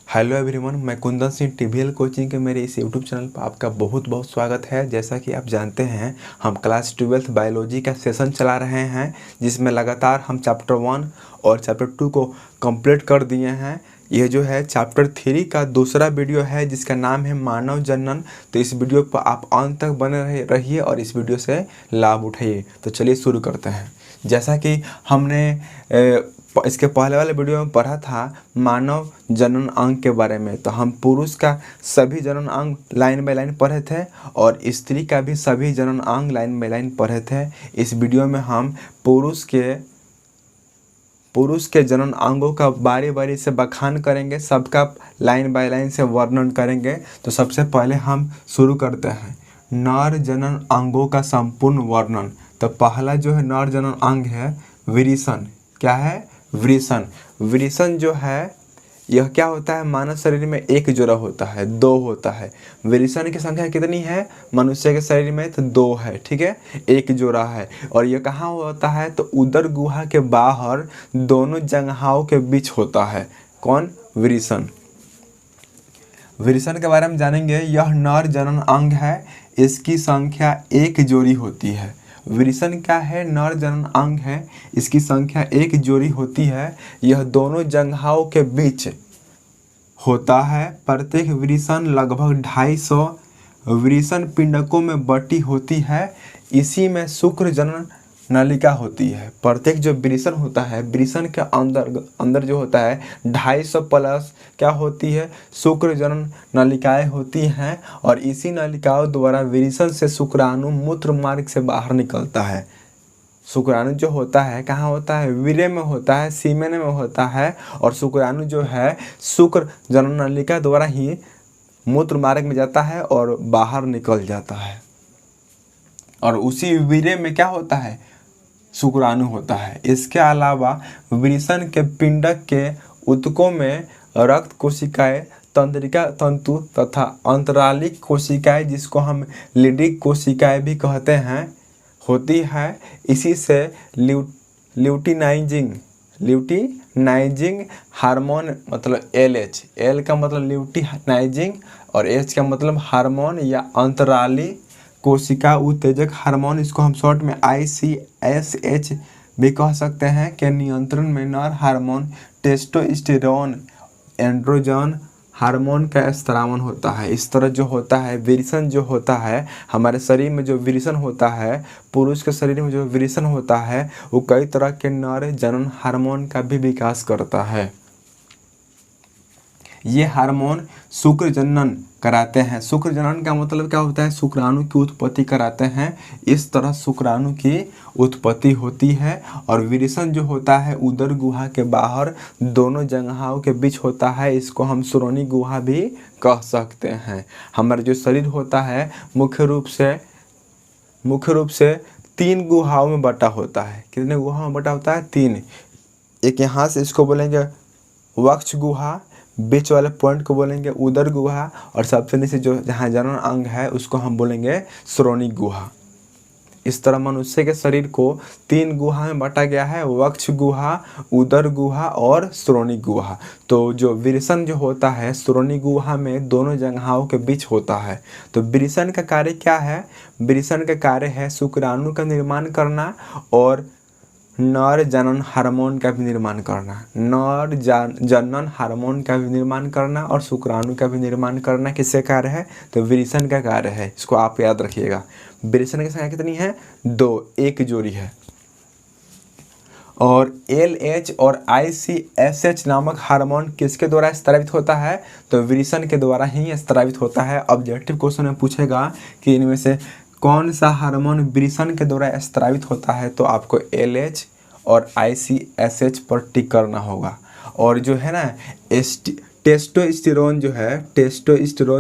Hello everyone, मैं Kundan Singh टीवीएल coaching के मेरे इस यूट्यूब चैनल पर आपका बहुत बहुत स्वागत है। जैसा कि आप जानते हैं, हम क्लास 12th बायोलॉजी का सेशन चला रहे हैं, जिसमें लगातार हम चैप्टर 1 और चैप्टर 2 को कंप्लीट कर दिए हैं। ये जो है चैप्टर 3 का दूसरा वीडियो है, जिसका नाम है मानव जनन। तो इस वीडियो पर आप अंत तक बने रहिए और इस वीडियो से लाभ उठाइए। तो चलिए शुरू करते हैं। जैसा कि हमने इसके पहले वाले वीडियो में पढ़ा था मानव जनन अंग के बारे में, तो हम पुरुष का सभी जनन अंग लाइन बाय लाइन पढ़े थे और स्त्री का भी सभी जनन अंग लाइन बाय लाइन पढ़े थे। इस वीडियो में हम पुरुष के जनन अंगों का बारी बारी से बखान करेंगे, सबका लाइन बाय लाइन से वर्णन करेंगे। तो सबसे पहले हम शुरू करते हैं नर जनन अंगों का संपूर्ण वर्णन। तो पहला जो है नर जनन अंग है विरिसन। क्या है? वृषण। वृषण जो है यह क्या होता है? मानव शरीर में एक जोड़ा होता है, 2 होता है। वृषण की संख्या कितनी है मनुष्य के शरीर में? तो 2 है, ठीक है, एक जोड़ा है। और यह कहाँ होता है? तो उदर गुहा के बाहर दोनों जंघाओं के बीच होता है। कौन? वृषण। वृषण के बारे में जानेंगे। यह नर जनन अंग है, इसकी संख्या 1 जोड़ी होती है। वृषण क्या है? नर जनन अंग है, इसकी संख्या 1 जोड़ी होती है। यह दोनों जंघाओं के बीच होता है। प्रत्येक वृषण लगभग 250 वृषण पिंडकों में बटी होती है। इसी में शुक्र जनन नलिका होती है। प्रत्येक जो वृषण होता है, वृषण के अंदर जो होता है 250 प्लस क्या होती है? शुक्र जनन नलिकाएं होती हैं। और इसी नलिकाओं द्वारा वृषण से शुक्राणु मूत्र मार्ग से बाहर निकलता है। शुक्राणु जो होता है कहाँ होता है? वीर्य में होता है, सीमेन में होता है। और शुक्राणु जो है शुक्र जनन नलिका द्वारा ही मूत्र मार्ग में जाता है और बाहर निकल जाता है। और उसी वीर्य में क्या होता है? शुक्राणु होता है। इसके अलावा वृषण के पिंडक के ऊतकों में रक्त कोशिकाएं, तंत्रिका तंतु तथा अंतरालिक कोशिकाएं, जिसको हम लिडिक कोशिकाएं भी कहते हैं, होती है। इसी से ल्यूटिनाइजिंग हार्मोन मतलब LH, L का मतलब ल्यूटिनाइजिंग और H का मतलब हार्मोन या अंतराली कोशिका उत्तेजक हार्मोन, इसको हम शॉर्ट में ICSH भी कह सकते हैं, के नियंत्रण में नर हार्मोन टेस्टोस्टेरोन एंड्रोजन हार्मोन का स्त्रावन होता है। इस तरह जो होता है वृषण जो होता है हमारे शरीर में, जो वृषण होता है पुरुष के शरीर में, जो वृषण होता है वो कई तरह के नर जनन हार्मोन का भी विकास करता है। ये हार्मोन शुक्र जनन कराते हैं। शुक्र जनन का मतलब क्या होता है? शुक्राणु की उत्पत्ति कराते हैं। इस तरह शुक्राणु की उत्पत्ति होती है। और वृषण जो होता है उदर गुहा के बाहर दोनों जंघाओं के बीच होता है। इसको हम श्रोणि गुहा भी कह सकते हैं। हमारा जो शरीर होता है मुख्य रूप से 3 गुहाओं में बटा होता है। कितने गुहाओं में बटा होता है? 3। एक यहाँ से इसको बोलेंगे वक्ष गुहा, बीच वाले पॉइंट को बोलेंगे उदर गुहा, और सबसे नीचे जो जहाँ जनन अंग है उसको हम बोलेंगे श्रोणि गुहा। इस तरह मनुष्य के शरीर को 3 गुहा में बांटा गया है, वक्ष गुहा, उदर गुहा और श्रोणि गुहा। तो जो वृषण जो होता है श्रोणि गुहा में दोनों जंघाओं के बीच होता है। तो वृषण का कार्य क्या है? वृषण का कार्य है शुक्राणु का निर्माण करना और नर जनन हार्मोन का भी निर्माण करना। नर जनन हार्मोन का भी निर्माण करना और शुक्राणु का भी निर्माण करना किसका कार्य है? तो वृषण का कार्य है। इसको आप याद रखिएगा। वृषण की संख्या कितनी है? 2, एक जोड़ी है। और LH और ICSH नामक हार्मोन किसके द्वारा स्त्रावित होता है? तो वृषण के द्वारा ही स्त्रावित होता है। ऑब्जेक्टिव क्वेश्चन में पूछेगा कि इनमें से कौन सा हार्मोन वृषण के द्वारा स्त्रावित होता है, तो आपको LH और ICSH पर टिक करना होगा। और जो है ना टेस्टोस्टेरोन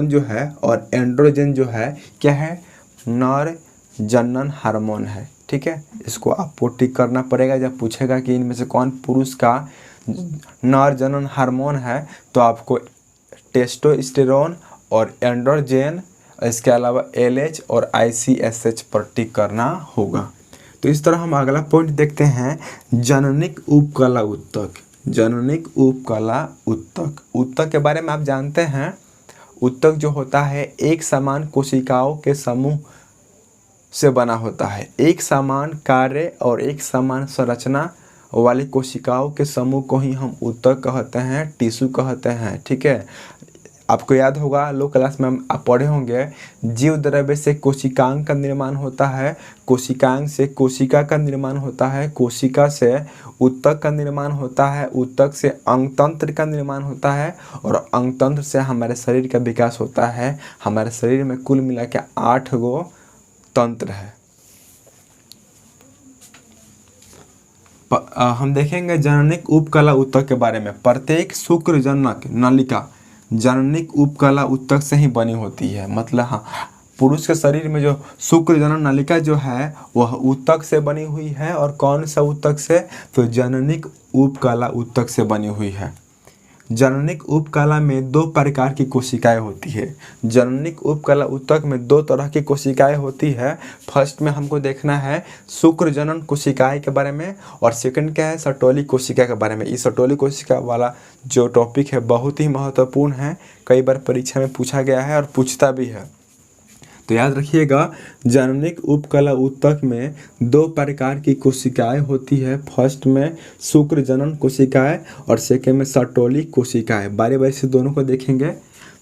जो है और एंड्रोजन जो है क्या है? नर जनन हार्मोन है। ठीक है, इसको आपको टिक करना पड़ेगा। जब पूछेगा कि इनमें से कौन पुरुष का नर जनन हार्मोन है, तो आपको टेस्टोस्टेरोन और एंड्रोजन, इसके अलावा LH और ICSH पर टिक करना होगा। तो इस तरह हम अगला पॉइंट देखते हैं जननिक उपकला ऊतक। जननिक उपकला उत्तक। उत्तक के बारे में आप जानते हैं, उत्तक जो होता है एक समान कोशिकाओं के समूह से बना होता है। एक समान कार्य और एक समान संरचना वाली कोशिकाओं के समूह को ही हम उत्तक कहते हैं, टिश्यू कहते हैं। ठीक है, आपको याद होगा लो क्लास में आप पढ़े होंगे, जीव द्रव्य से कोशिकांग का निर्माण होता है, कोशिकांग से कोशिका का निर्माण होता है, कोशिका से उत्तक का निर्माण होता है, उत्तक से अंगतंत्र का निर्माण होता है और अंगतंत्र से हमारे शरीर का विकास होता है। हमारे शरीर में कुल मिला के 8 गो तंत्र है। हम देखेंगे जननिक उपकला उत्तक के बारे में। प्रत्येक शुक्र जनक नलिका जननिक उपकला उत्तक से ही बनी होती है। मतलब हाँ, पुरुष के शरीर में जो शुक्र जनन नलिका जो है वह उत्तक से बनी हुई है। और कौन सा उत्तक से? तो जननिक उपकला उत्तक से बनी हुई है। जननिक उपकला में 2 प्रकार की कोशिकाएं होती है। जननिक उपकला उत्तक में 2 तरह की कोशिकाएं होती है। फर्स्ट में हमको देखना है शुक्र जनन कोशिकाएं के बारे में, और सेकंड क्या है, सटोली कोशिका के बारे में। इस सटोली कोशिका वाला जो टॉपिक है बहुत ही महत्वपूर्ण है, कई बार परीक्षा में पूछा गया है और पूछता भी है, तो याद रखिएगा। जननिक उपकला उत्तक में 2 प्रकार की कोशिकाएं होती है। फर्स्ट में शुक्र जनन कोशिकाएं और सेकेंड में सटोली कोशिकाएं। बारी बारी से दोनों को देखेंगे।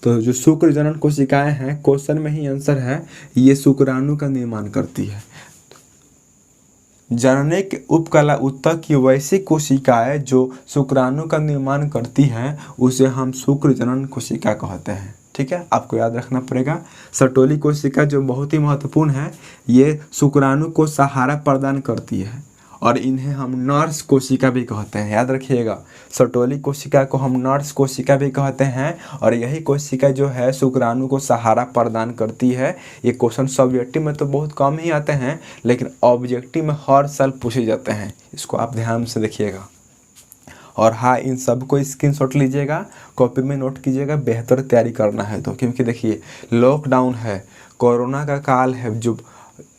तो जो शुक्र जनन कोशिकाएं हैं, क्वेश्चन में ही आंसर है, ये शुक्राणु का निर्माण करती है। जननिक उपकला उत्तक की वैसी कोशिकाएं जो शुक्राणु का निर्माण करती हैं उसे हम शुक्र जनन कोशिका कहते हैं। ठीक है, आपको याद रखना पड़ेगा। सटोली कोशिका जो बहुत ही महत्वपूर्ण है, ये शुक्राणु को सहारा प्रदान करती है और इन्हें हम नर्स कोशिका भी कहते हैं। याद रखिएगा, सटोली कोशिका को हम नर्स कोशिका भी कहते हैं और यही कोशिका जो है शुक्राणु को सहारा प्रदान करती है। ये क्वेश्चन सब्जेक्टिव में तो बहुत कम ही आते हैं, लेकिन ऑब्जेक्टिव में हर साल पूछे जाते हैं। इसको आप ध्यान से देखिएगा। और हाँ, इन सबको स्क्रीनशॉट लीजिएगा, कॉपी में नोट कीजिएगा, बेहतर तैयारी करना है तो। क्योंकि देखिए लॉकडाउन है, कोरोना का काल है, जो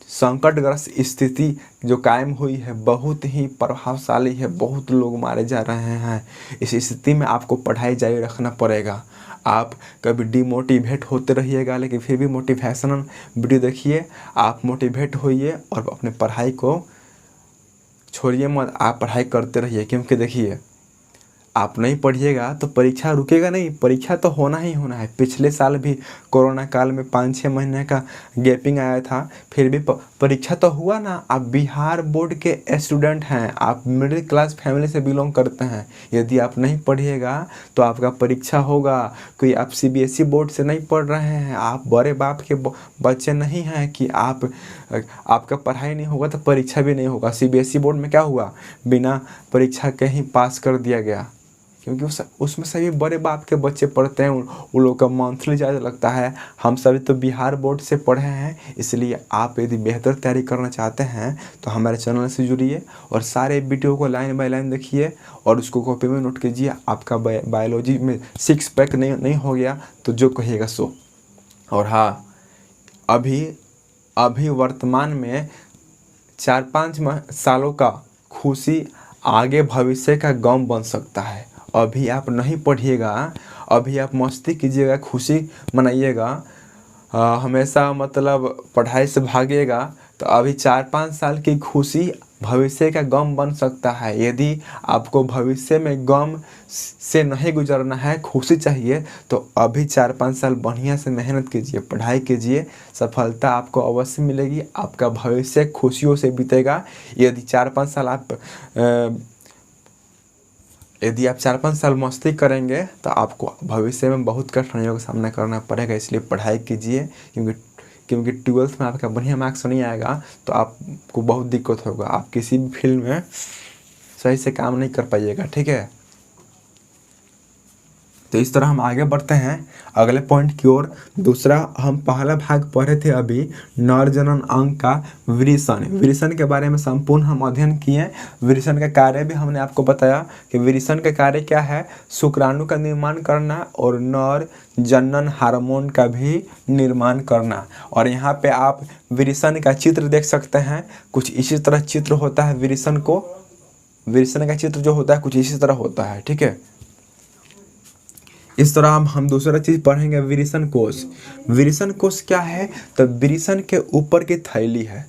संकटग्रस्त स्थिति जो कायम हुई है बहुत ही प्रभावशाली है, बहुत लोग मारे जा रहे हैं। इस स्थिति में आपको पढ़ाई जारी रखना पड़ेगा। आप कभी डिमोटिवेट होते रहिएगा, लेकिन फिर भी मोटिवेशनल वीडियो देखिए, आप मोटिवेट होइए और अपने पढ़ाई को छोड़िए मत, आप पढ़ाई करते रहिए। क्योंकि देखिए आप नहीं पढ़िएगा तो परीक्षा रुकेगा नहीं, परीक्षा तो होना ही होना है। पिछले साल भी कोरोना काल में 5-6 महीने का गैपिंग आया था, फिर भी परीक्षा तो हुआ ना। आप बिहार बोर्ड के स्टूडेंट हैं, आप मिडिल क्लास फैमिली से बिलोंग करते हैं। यदि आप नहीं पढ़िएगा तो आपका परीक्षा होगा। कोई आप CBSE बोर्ड से नहीं पढ़ रहे हैं, आप बड़े बाप के बच्चे नहीं हैं कि आपका पढ़ाई नहीं होगा तो परीक्षा भी नहीं होगा। CBSE बोर्ड में क्या हुआ, बिना परीक्षा के ही पास कर दिया गया, क्योंकि उसमें सभी बड़े बाप के बच्चे पढ़ते हैं, उन लोगों का मंथली ज़्यादा लगता है। हम सभी तो बिहार बोर्ड से पढ़े हैं, इसलिए आप यदि बेहतर तैयारी करना चाहते हैं तो हमारे चैनल से जुड़िए और सारे वीडियो को लाइन बाय लाइन देखिए और उसको कॉपी में नोट कीजिए। आपका बायोलॉजी में 6 पैक नहीं हो गया तो जो कहिएगा सो। और हाँ, अभी वर्तमान में 4-5 सालों का खुशी आगे भविष्य का गम बन सकता है। अभी आप नहीं पढ़िएगा, अभी आप मस्ती कीजिएगा, खुशी मनाइएगा, हमेशा मतलब पढ़ाई से भागिएगा, तो अभी 4-5 साल की खुशी भविष्य का गम बन सकता है। यदि आपको भविष्य में गम से नहीं गुजरना है, खुशी चाहिए, तो अभी 4-5 साल बढ़िया से मेहनत कीजिए, पढ़ाई कीजिए, सफलता आपको अवश्य मिलेगी। आपका भविष्य खुशियों से बीतेगा। यदि 4-5 साल मस्ती करेंगे तो आपको भविष्य में बहुत कठिनाइयों का सामना करना पड़ेगा। इसलिए पढ़ाई कीजिए, क्योंकि 12th में आपका बढ़िया मार्क्स नहीं आएगा तो आपको बहुत दिक्कत होगा, आप किसी भी फील्ड में सही से काम नहीं कर पाइएगा। ठीक है, तो इस तरह हम आगे बढ़ते हैं अगले पॉइंट की ओर। दूसरा, हम पहला भाग पढ़े थे अभी नर जनन अंग का विरेचन के बारे में संपूर्ण हम अध्ययन किए। विरेचन का कार्य भी हमने आपको बताया कि विरेचन का कार्य क्या है, शुक्राणु का निर्माण करना और नर जनन हार्मोन का भी निर्माण करना। और यहाँ पे आप विरेचन का चित्र देख सकते हैं, कुछ इसी तरह चित्र होता है विरेचन को। विरेचन का चित्र जो होता है कुछ इसी तरह होता है, ठीक है। इस तरह हम दूसरा चीज पढ़ेंगे, विरेचन कोश। विरेचन कोश क्या है? तो विरेचन के ऊपर की थैली है,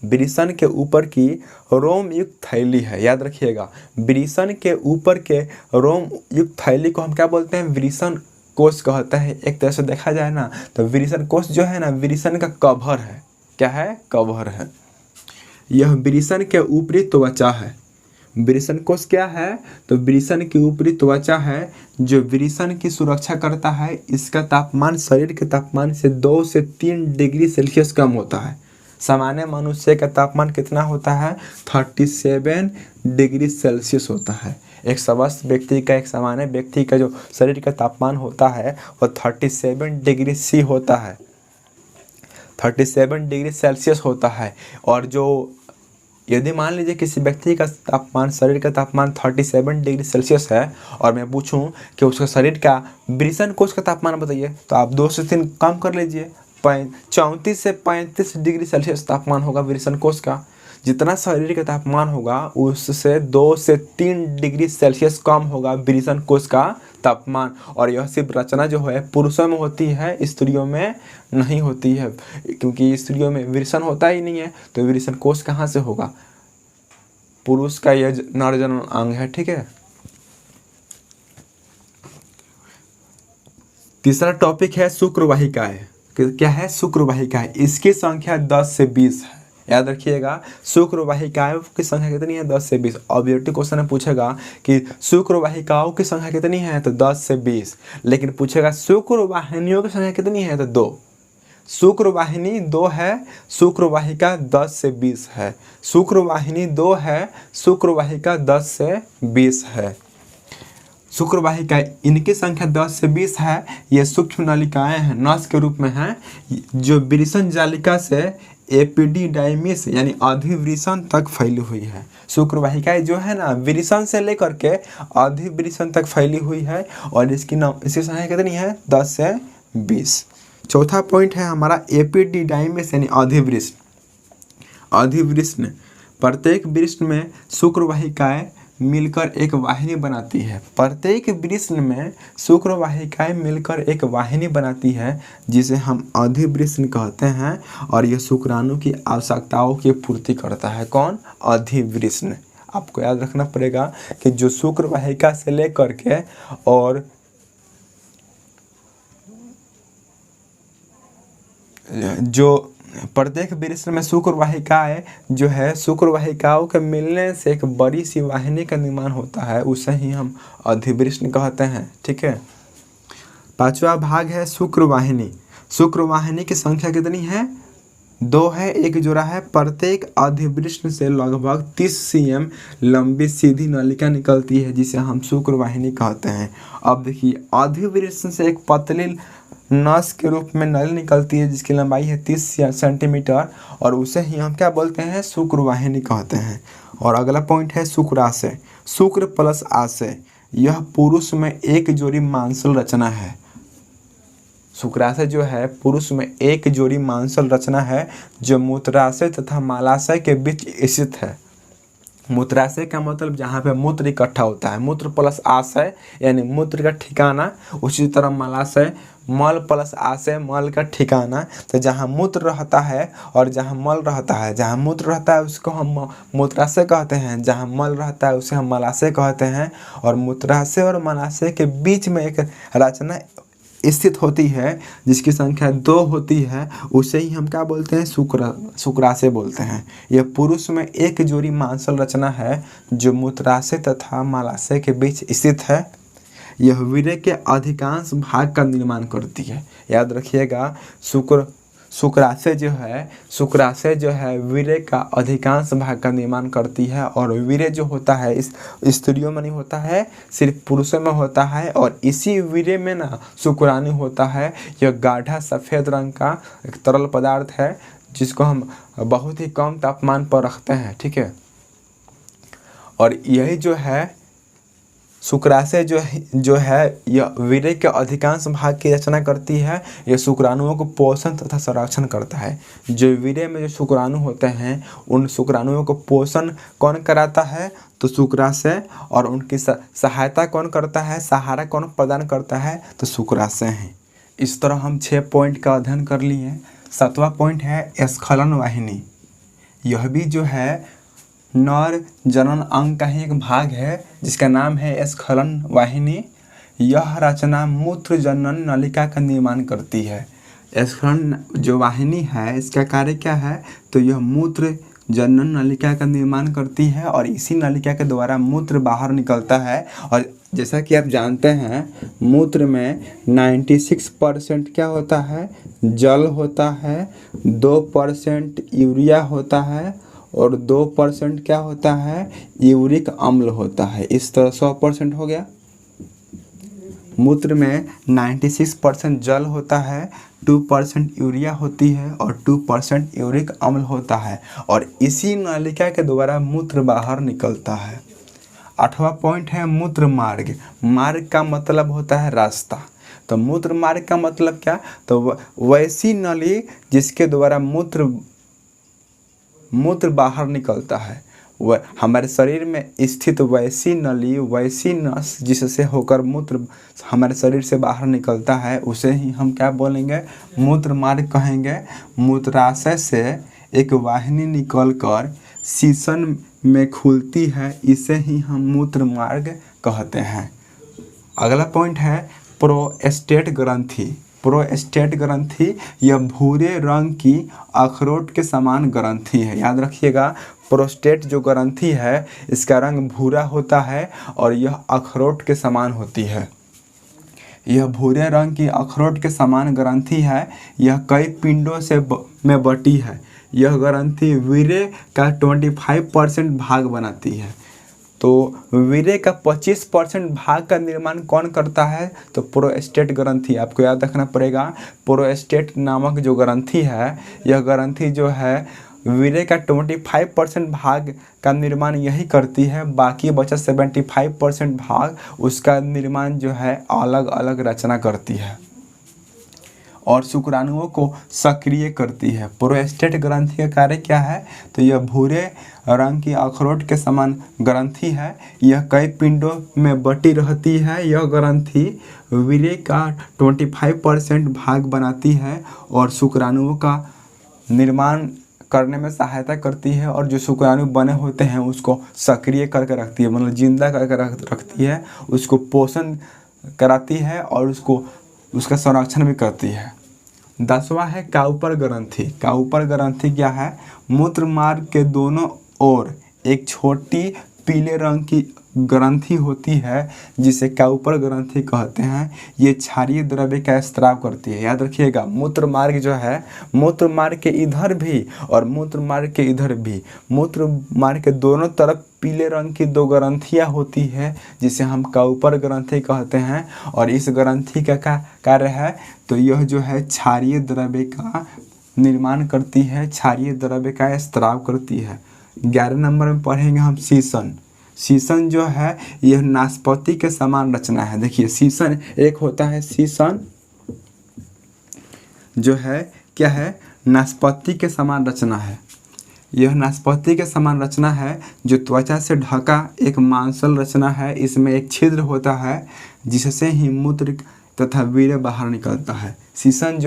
विरेचन के ऊपर की रोम युक्त थैली है, याद रखिएगा। विरेचन के ऊपर के रोम युक्त थैली को हम क्या बोलते हैं? विरेचन कोश कहते हैं। एक तरह से देखा जाए ना तो विरेचन कोश जो है ना विरेचन का कवर है। क्या है? कवर है। यह विरेचन के ऊपरी त्वचा है। विरेचन कोश क्या है? तो विरेचन की ऊपरी त्वचा है जो विरेचन की सुरक्षा करता है। इसका तापमान शरीर के तापमान से 2 से 3 डिग्री सेल्सियस कम होता है। सामान्य मनुष्य का तापमान कितना होता है? 37 डिग्री सेल्सियस होता है। एक स्वस्थ व्यक्ति का, एक सामान्य व्यक्ति का जो शरीर का तापमान होता है वो 37 डिग्री सी होता है, 37 डिग्री सेल्सियस होता है। और जो यदि मान लीजिए किसी व्यक्ति का तापमान, शरीर का तापमान 37 डिग्री सेल्सियस है और मैं पूछूं कि उसका शरीर का विरेचन कोश का तापमान बताइए, तो आप 2 से 3 कम कर लीजिए, 34 से 35 डिग्री सेल्सियस तापमान होगा विरेचन कोश का। जितना शरीर का तापमान होगा उससे 2 से 3 डिग्री सेल्सियस कम होगा विरेचन कोश का तापमान। और यह सिर्फ रचना जो है पुरुषों में होती है, स्त्रियों में नहीं होती है, क्योंकि स्त्रियों में विरेचन होता ही नहीं है। तो विरेचन कोश कहाँ से होगा? पुरुष का यह नर जनन अंग है, ठीक है। तीसरा टॉपिक है शुक्रवाहिकाएं। क्या है? शुक्रवाहिकाएं। इसकी संख्या 10 से 20 है, याद रखिएगा। शुक्रवाहिकाओं की संख्या कितनी है? 10 से 20। ऑब्जेक्टिव क्वेश्चन में पूछेगा कि शुक्रवाहिकाओं की संख्या कितनी है? तो 10 से 20। लेकिन पूछेगा शुक्रवाहिनियों की संख्या कितनी है? तो 2। शुक्रवाहिनी 2 है, शुक्रवाहिका 10 से 20 है। शुक्रवाहिनी 2 है, शुक्रवाहिका 10 से 20 है। शुक्रवाहिका इनकी संख्या 10 से 20 है। ये सूक्ष्म नलिकाएं हैं, नस के रूप में हैं, जो विरेचन जालिका से एपिडिडाइमिस यानी अधिवृषण तक फैली हुई है। शुक्रवाहिकाएं जो है ना विरेचन से लेकर के अधिवृषण तक फैली हुई है और इसकी संख्या कितनी है? 10 से 20। चौथा पॉइंट है हमारा एपिडिडाइमिस यानी अधिवृषण। अधिवृषण, प्रत्येक वृषण में शुक्रवाहिकाएं मिलकर एक वाहिनी बनाती है। प्रत्येक वृषण में शुक्रवाहिकाएं मिलकर एक वाहिनी बनाती है जिसे हम अधिवृषण कहते हैं। और यह शुक्राणु की आवश्यकताओं की पूर्ति करता है। कौन? अधिवृषण। आपको याद रखना पड़ेगा कि जो शुक्रवाहिका से लेकर के और जो प्रत्येक वृषण में शुक्रवाहिकाएं जो है, शुक्रवाहिकाओं के मिलने से एक बड़ी सी वाहिनी का निर्माण होता है, उसे ही हम अधिवृषण कहते हैं, ठीक है। 5वां भाग है शुक्रवाहिनी। शुक्रवाहिनी की संख्या कितनी है? 2 है, एक जोड़ा है। प्रत्येक अधिवृषण से लगभग 30 cm लंबी सीधी नलिका निकलती है जिसे हम शुक्रवाहिनी कहते हैं। अब देखिए, अधिवृषण से एक पतली नस के रूप में नली निकलती है जिसकी लंबाई है 30 सेंटीमीटर और उसे ही हम क्या बोलते हैं? शुक्रवाहिनी कहते हैं। और अगला पॉइंट है शुक्राशय। शुक्र प्लस आशय, यह पुरुष में एक जोड़ी मांसल रचना है। शुक्राशय जो है पुरुष में एक जोड़ी मांसल रचना है जो मूत्राशय तथा मलाशय के बीच स्थित है। मूत्राशय का मतलब जहाँ पे मूत्र इकट्ठा होता है, मूत्र प्लस आशय यानी मूत्र का ठिकाना। उसी तरह मलाशय, मल प्लस आशय, मल का ठिकाना। तो जहाँ मूत्र रहता है और जहाँ मल रहता है, जहाँ मूत्र रहता है उसको हम मूत्राशय कहते हैं, जहाँ मल रहता है उसे हम मलाशय कहते हैं। और मूत्राशय और मलाशय के बीच में एक रचना स्थित होती है जिसकी संख्या 2 होती है, उसे ही हम क्या बोलते हैं? शुक्राशय बोलते हैं। यह पुरुष में एक जोड़ी मांसल रचना है जो मूत्राशय तथा मलाशय के बीच स्थित है। यह वीर्य के अधिकांश भाग का निर्माण करती है। याद रखिएगा, शुक्राशय जो है वीर्य का अधिकांश भाग का निर्माण करती है। और वीर्य जो होता है इस स्त्रियों में नहीं होता है, सिर्फ पुरुषों में होता है। और इसी वीर्य में ना शुक्राणु होता है। यह गाढ़ा सफ़ेद रंग का एक तरल पदार्थ है जिसको हम बहुत ही कम तापमान पर रखते हैं, ठीक है। और यही जो है शुक्राशय जो है यह वीर्य के अधिकांश भाग की रचना करती है। यह शुक्राणुओं को पोषण तथा संरक्षण करता है। जो वीर्य में जो शुक्राणु होते हैं उन शुक्राणुओं को पोषण कौन कराता है, तो शुक्राशय। और उनकी सहायता कौन करता है, सहारा कौन प्रदान करता है, तो शुक्राशय है। इस तरह हम 6 पॉइंट का अध्ययन कर लिए। 7वां पॉइंट है स्खलन वाहिनी। यह भी जो है नर जनन अंग का ही एक भाग है जिसका नाम है स्खलन वाहिनी। यह रचना मूत्र जनन नलिका का निर्माण करती है। स्खलन जो वाहिनी है इसका कार्य क्या है, तो यह मूत्र जनन नलिका का निर्माण करती है और इसी नलिका के द्वारा मूत्र बाहर निकलता है। और जैसा कि आप जानते हैं मूत्र में 96% क्या होता है, जल होता है, 2% यूरिया होता है और 2% क्या होता है, यूरिक अम्ल होता है। इस तरह 100% हो गया। मूत्र में 96% जल होता है, 2% यूरिया होती है और 2% यूरिक अम्ल होता है और इसी नलिका के द्वारा मूत्र बाहर निकलता है। 8वां पॉइंट है मूत्र मार्ग। मार्ग का मतलब होता है रास्ता। तो मूत्र मार्ग का मतलब क्या, तो वैसी नली जिसके द्वारा मूत्र बाहर निकलता है। वह हमारे शरीर में स्थित वैसी नली, वैसी नस जिससे होकर मूत्र हमारे शरीर से बाहर निकलता है उसे ही हम क्या बोलेंगे, मूत्र मार्ग कहेंगे। मूत्राशय से एक वाहिनी निकलकर शीशन में खुलती है, इसे ही हम मूत्र मार्ग कहते हैं। अगला पॉइंट है प्रोस्टेट ग्रंथि। प्रोस्टेट ग्रंथि यह भूरे रंग की अखरोट के समान ग्रंथि है। याद रखिएगा प्रोस्टेट जो ग्रंथि है इसका रंग भूरा होता है और यह अखरोट के समान होती है। यह भूरे रंग की अखरोट के समान ग्रंथि है। यह कई पिंडों में बटी है। यह ग्रंथि वीर्य का 25% भाग बनाती है। तो वीर्य का 25% भाग का निर्माण कौन करता है, तो प्रोस्टेट ग्रंथि। आपको याद रखना पड़ेगा प्रोस्टेट नामक जो ग्रंथि है यह ग्रंथि जो है वीर्य का 25% भाग का निर्माण यही करती है। बाकी बचा 75% भाग उसका निर्माण जो है अलग अलग रचना करती है और शुक्राणुओं को सक्रिय करती है। प्रोस्टेट ग्रंथि का कार्य क्या है, तो यह भूरे रंग की अखरोट के समान ग्रंथि है। यह कई पिंडों में बटी रहती है। यह ग्रंथि वीर्य का 25% भाग बनाती है और शुक्राणुओं का निर्माण करने में सहायता करती है और जो शुक्राणु बने होते हैं उसको सक्रिय करके रखती है, मतलब जिंदा करके रखती है, उसको पोषण कराती है और उसका संरक्षण भी करती है। 10वां है काउपर ग्रंथि। काउपर ग्रंथि क्या है, मूत्र मार्ग के दोनों ओर एक छोटी पीले रंग की ग्रंथि होती है जिसे काउपर ग्रंथि कहते हैं। ये क्षारीय द्रव्य का स्त्राव करती है। याद रखिएगा मूत्र मार्ग जो है मूत्र मार्ग के इधर भी और मूत्र मार्ग के इधर भी, मूत्र मार्ग के दोनों तरफ पीले रंग की 2 ग्रंथियाँ होती है जिसे हम काउपर ग्रंथि कहते हैं। और इस ग्रंथि का कार्य है, तो यह जो है क्षारीय द्रव्य का निर्माण करती है, क्षारीय द्रव्य का स्त्राव करती है। 11 नंबर में पढ़ेंगे हम शीशन। शीशन जो है यह नाशपाती के समान रचना है। देखिए शीशन एक होता है, शीशन जो है क्या है, नाशपाती के समान रचना है। यह नाशपाती के समान रचना है जो त्वचा से ढका एक मांसल रचना है। इसमें एक छिद्र होता है जिससे ही मूत्र तथा वीर्य बाहर निकलता है। शीशन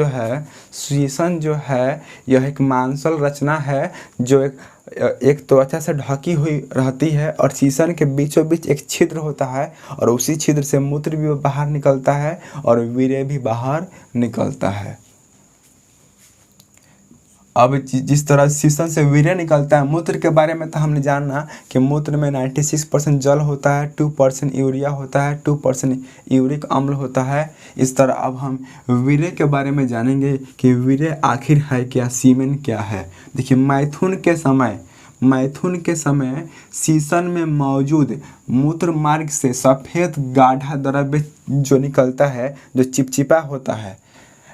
जो है यह एक मांसल रचना है जो एक त्वचा से ढकी हुई रहती है और शीशन के बीचों बीच एक छिद्र होता है और उसी छिद्र से मूत्र भी बाहर निकलता है और वीर्य भी बाहर निकलता है। अब जिस तरह शीशन से वीर्य निकलता है, मूत्र के बारे में तो हमने जाना कि मूत्र में 96% जल होता है, 2% यूरिया होता है, 2% यूरिक अम्ल होता है। इस तरह अब हम वीर्य के बारे में जानेंगे कि वीर्य आखिर है क्या, सीमेन क्या है। देखिए मैथुन के समय शीशन में मौजूद मूत्र मार्ग से सफ़ेद गाढ़ा द्रव्य जो निकलता है, जो चिपचिपा होता है,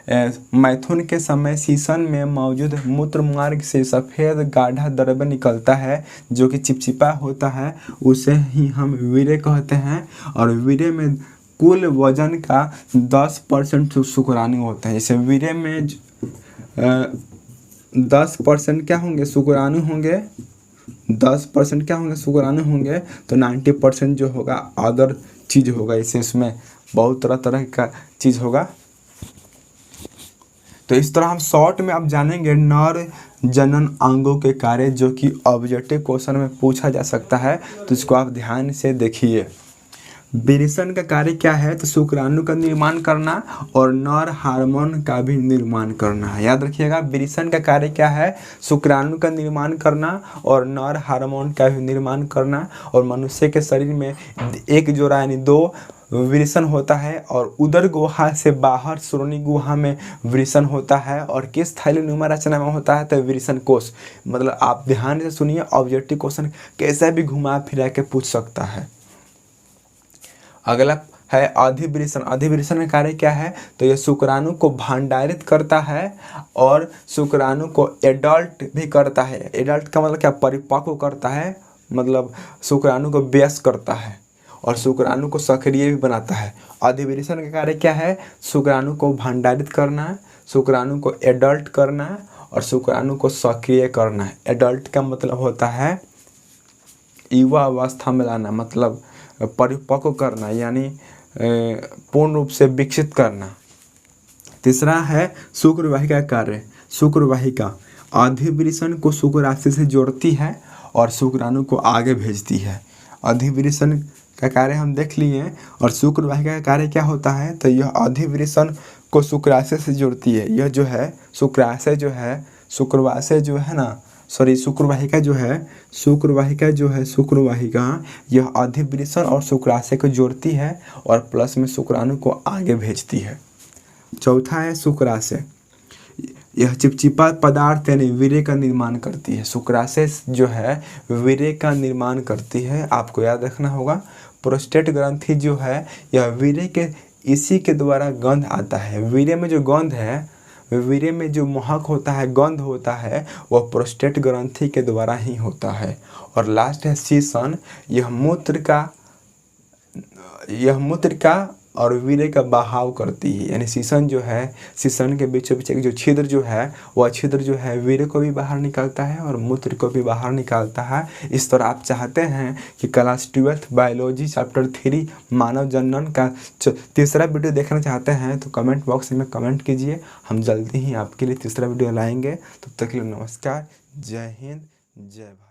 मैथुन के समय शीशन में मौजूद मूत्र मार्ग से सफ़ेद गाढ़ा द्रव्य निकलता है जो कि चिपचिपा होता है, उसे ही हम वीर्य कहते हैं। और वीर्य में कुल वजन का 10% शुक्राणु होते हैं। जैसे वीर्य में 10% क्या होंगे, शुक्राणु होंगे, 10% क्या होंगे, शुक्राणु होंगे, तो 90% जो होगा अदर चीज़ होगा। इसे इसमें बहुत तरह तरह का चीज़ होगा। तो इस तरह हम शॉर्ट में अब जानेंगे नर जनन अंगों के कार्य, जो कि ऑब्जेक्टिव क्वेश्चन में पूछा जा सकता है, तो इसको आप ध्यान से देखिए। विरेचन का कार्य क्या है, तो शुक्राणु का निर्माण करना और नर हार्मोन का भी निर्माण करना है। याद रखिएगा, विरेचन का कार्य क्या है, शुक्राणु का निर्माण करना और नर हार्मोन का भी निर्माण करना। और मनुष्य के शरीर में एक जोड़ा यानी 2 विरेचन होता है, और उदर गुहा से बाहर श्रोणि गुहा में विरेचन होता है, और किस थैलीनुमा रचना में होता है, तो विरेचन कोष। मतलब आप ध्यान से सुनिए, ऑब्जेक्टिव क्वेश्चन कैसे भी घुमा फिरा के पूछ सकता है। अगला है अधिविरेचन। अधिविरेचन का कार्य क्या है, तो यह शुक्राणु को भंडारित करता है और शुक्राणु को एडल्ट भी करता है। एडल्ट का मतलब क्या, परिपक्व करता है, मतलब शुक्राणु को व्यस्त करता है और शुक्राणु को सक्रिय भी बनाता है। अधिविरेचन का कार्य क्या है, शुक्राणु को भंडारित करना, शुक्राणु को एडल्ट करना और शुक्राणु को सक्रिय करना। एडल्ट का मतलब होता है युवा अवस्था में लाना, मतलब परिपक्व करना, यानी पूर्ण रूप से विकसित करना। तीसरा है शुक्रवाहिका कार्य। शुक्रवाहिका अधिविरेचन को शुक्राशय से जोड़ती है और शुक्राणु को आगे भेजती है। अधिविरेचन का कार्य हम देख लिए, और शुक्रवाहिका का कार्य क्या होता है, तो यह अधिविरेचन को शुक्राशय से जोड़ती है। यह जो है शुक्राशय जो है, शुक्रवाशय जो है ना, शुक्रवाहिका जो है शुक्रवाहिका यह अधिविरेचन और शुक्राशय को जोड़ती है और प्लस में शुक्राणु को आगे भेजती है। चौथा है शुक्राशय। यह चिपचिपा पदार्थ यानी वीर्य का निर्माण करती है। शुक्राशय जो है वीर्य का निर्माण करती है। आपको याद रखना होगा, प्रोस्टेट ग्रंथि जो है यह वीर्य के इसी के द्वारा गंध आता है। वीर्य में जो गंध है, वीर्य में जो महक होता है, गंध होता है, वह प्रोस्टेट ग्रंथि के द्वारा ही होता है। और लास्ट है शीशन। यह मूत्र का और वीर्य का बहाव करती है। यानी शीशन जो है, शीशन के बीचों बीच एक जो छिद्र जो है, वह छिद्र जो है वीर्य को भी बाहर निकालता है और मूत्र को भी बाहर निकालता है। इस तरह आप चाहते हैं कि क्लास 12 बायोलॉजी चैप्टर 3 मानव जनन का तीसरा वीडियो देखना चाहते हैं तो कमेंट बॉक्स में कमेंट कीजिए। हम जल्दी ही आपके लिए तीसरा वीडियो लाएंगे। तब तक के लिए नमस्कार, जय हिंद, जय भारत।